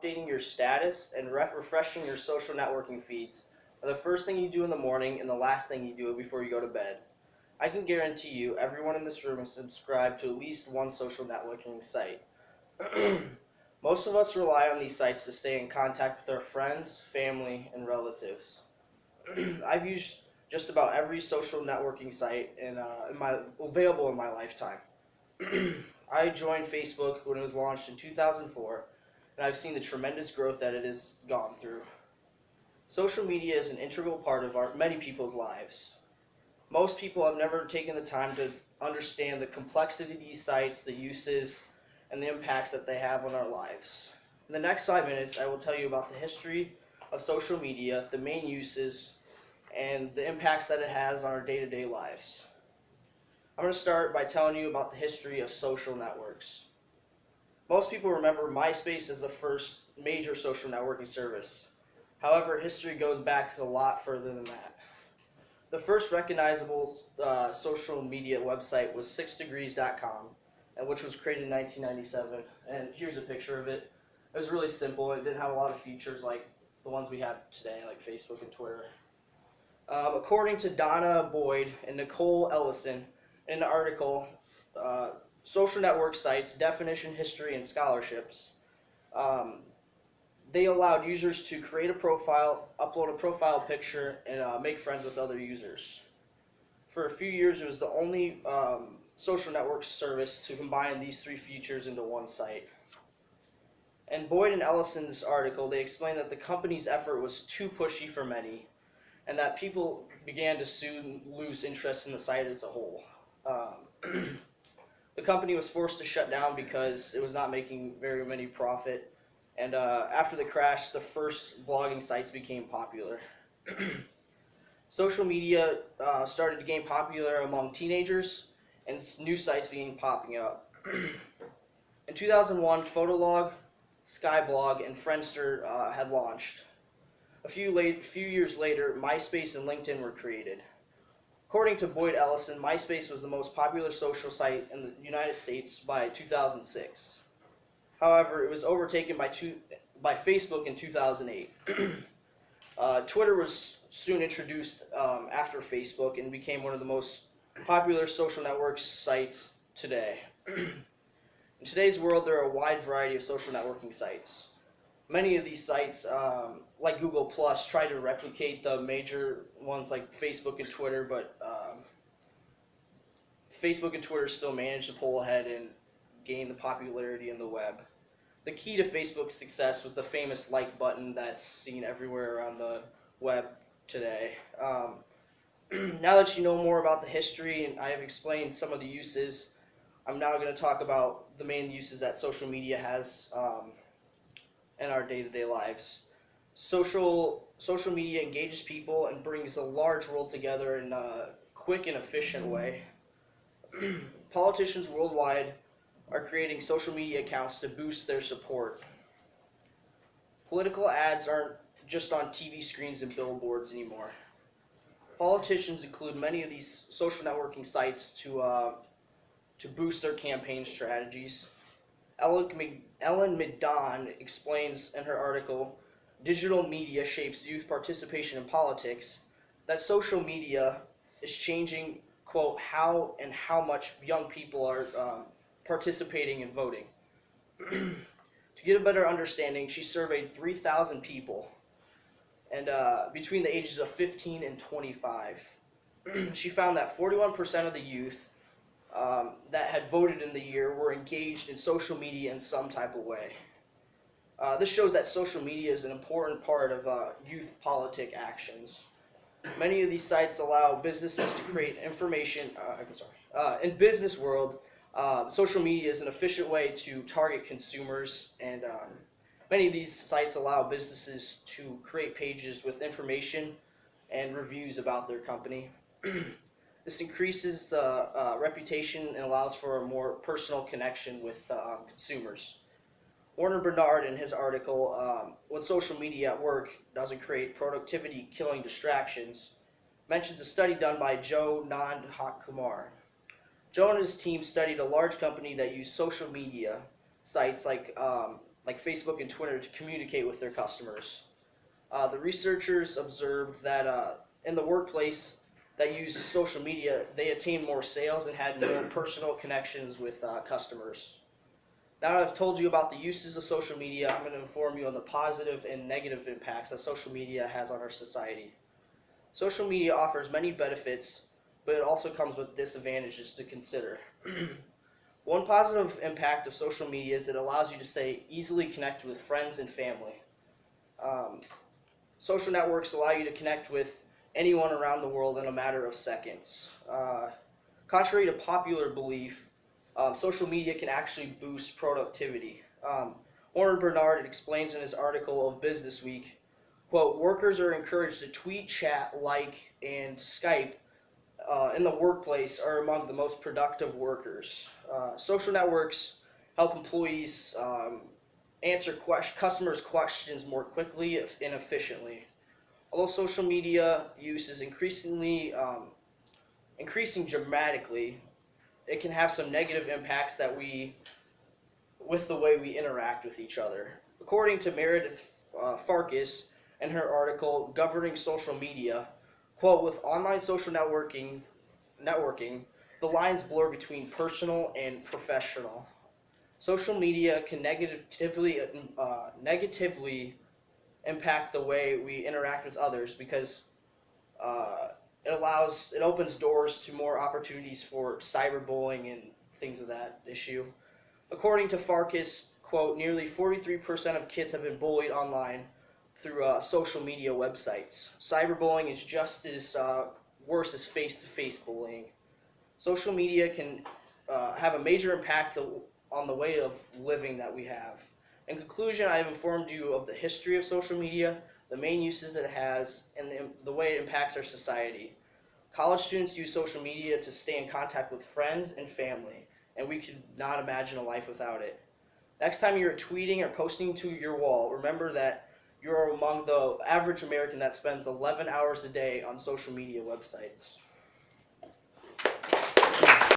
Updating your status and refreshing your social networking feeds are the first thing you do in the morning and the last thing you do before you go to bed. I can guarantee you everyone in this room is subscribed to at least one social networking site. Most of us rely on these sites to stay in contact with our friends, family, and relatives. I've used just about every social networking site available in my lifetime. I joined Facebook when it was launched in 2004, and I've seen the tremendous growth that it has gone through. Social media is an integral part of many people's lives. Most people have never taken the time to understand the complexity of these sites, the uses, and the impacts that they have on our lives. In the next 5 minutes, I will tell you about the history of social media, the main uses, and the impacts that it has on our day-to-day lives. I'm going to start by telling you about the history of social networks. Most people remember MySpace as the first major social networking service. However, history goes back a lot further than that. The first recognizable social media website was 6degrees.com, which was created in 1997. And here's a picture of it. It was really simple. It didn't have a lot of features like the ones we have today, like Facebook and Twitter. According to Donna Boyd and Nicole Ellison, in an article, Social Network Sites, Definition, History, and Scholarships, they allowed users to create a profile, upload a profile picture, and make friends with other users. For a few years, it was the only social network service to combine these three features into one site. In Boyd and Ellison's article, they explained that the company's effort was too pushy for many, and that people began to soon lose interest in the site as a whole. The company was forced to shut down because it was not making very many profit, and after the crash, the first blogging sites became popular. Social media started to gain popular among teenagers, and new sites began popping up. In 2001, Fotolog, Skyblog, and Friendster had launched. A few years later, MySpace and LinkedIn were created. According to Boyd Ellison, MySpace was the most popular social site in the United States by 2006. However, it was overtaken by Facebook in 2008. Twitter was soon introduced after Facebook and became one of the most popular social network sites today. In today's world, there are a wide variety of social networking sites. Many of these sites, like Google Plus, try to replicate the major ones like Facebook and Twitter, but Facebook and Twitter still manage to pull ahead and gain the popularity in the web. The key to Facebook's success was the famous like button that's seen everywhere around the web today. Now that you know more about the history and I have explained some of the uses, I'm now going to talk about the main uses that social media has in our day-to-day lives. Social media engages people and brings a large world together in a quick and efficient way. Politicians worldwide are creating social media accounts to boost their support. Political ads aren't just on TV screens and billboards anymore. Politicians include many of these social networking sites to boost their campaign strategies. Ellen McDonald explains in her article, Digital Media Shapes Youth Participation in Politics, that social media is changing, quote, how much young people are participating in voting. To get a better understanding, she surveyed 3,000 people and between the ages of 15 and 25. She found that 41% of the youth that had voted in the year were engaged in social media in some type of way. This shows that social media is an important part of youth politic actions. Many of these sites allow businesses to create information. In business world, social media is an efficient way to target consumers, and many of these sites allow businesses to create pages with information and reviews about their company. This increases the reputation and allows for a more personal connection with consumers. Warner Bernard, in his article, When Social Media at Work Doesn't Create Productivity-Killing Distractions, mentions a study done by Joe Nandhakumar. Joe and his team studied a large company that used social media sites like like Facebook and Twitter, to communicate with their customers. The researchers observed that in the workplace that use social media, they attained more sales and had more personal connections with customers. Now that I've told you about the uses of social media, I'm going to inform you on the positive and negative impacts that social media has on our society. Social media offers many benefits, but it also comes with disadvantages to consider. One positive impact of social media is it allows you to stay easily connected with friends and family. Um, Social networks allow you to connect with anyone around the world in a matter of seconds. Contrary to popular belief, social media can actually boost productivity. Warren Bernard explains in his article of Business Week, quote, workers are encouraged to tweet, chat, like, and Skype in the workplace are among the most productive workers. Social networks help employees answer customers' questions more quickly and efficiently. Although social media use is increasing dramatically, it can have some negative impacts with the way we interact with each other. According to Meredith Farkas in her article "Governing Social Media," quote, with online social networking, the lines blur between personal and professional. Social media can negatively impact the way we interact with others because uh, it opens doors to more opportunities for cyberbullying and things of that issue. According to Farkas, quote, nearly 43% of kids have been bullied online through social media websites. Cyberbullying is just as worse as face-to-face bullying. Social media can have a major impact on the way of living that we have. In conclusion, I have informed you of the history of social media, the main uses it has, and the way it impacts our society. College students use social media to stay in contact with friends and family, and we could not imagine a life without it. Next time you're tweeting or posting to your wall, remember that you're among the average American that spends 11 hours a day on social media websites.